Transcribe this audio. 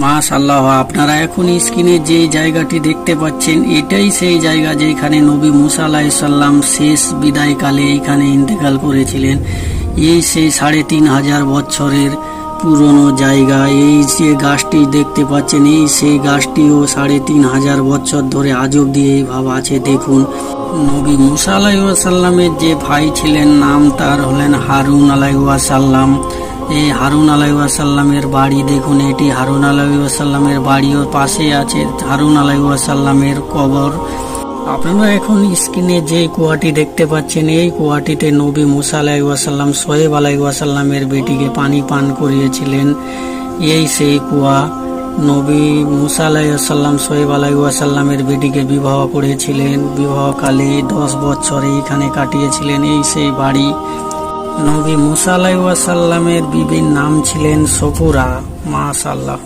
মাশাআল্লাহ, আপনারা এখন স্ক্রিনে যে জায়গাটি দেখতে পাচ্ছেন এটাই সেই জায়গা যেখানে নবী মুসা আলাইহিস সালাম শেষ বিদায়কালে এখানে ইন্তেকাল করেছিলেন। এই সেই ৩৫০০ বছরের পুরনো জায়গা। এই যে গাছটি দেখতে পাচ্ছেন এই সেই গাছটিও ৩৫০০ বছর ধরে আজ অব্দি এইভাবে আছে। দেখুন, নবী মুসা আলাইহিস সালামের যে ভাই ছিলেন নাম তার হলেন হারুন আলাইহিস সালাম। এই হারুন আলাইহিস সালামের বাড়ি দেখুন, এটি হারুন আলাইহিস সালামের বাড়িও পাশে আছে হারুন আলাইহিস সালামের কবর। আপনারা এখন স্ক্রিনে যে কুয়াটি দেখতে পাচ্ছেন এই কুয়াটিতে নবী মুসা আলাইহিস সালাম শোয়েব আলাইহিস সালামের বেটিকে পানি পান করিয়েছিলেন। এই সেই কুয়া। নবী মুসা আলাইহিস সালাম শোয়েব আলাইহিস সালামের বেটিকে বিবাহ করেছিলেন। বিবাহকালে 10 বছর এইখানে কাটিয়েছিলেন। এই সেই বাড়ি। নবী মুসা আলাইহিস সালামের বিবির নাম ছিলেন সফুরা। মাশাআল্লাহ।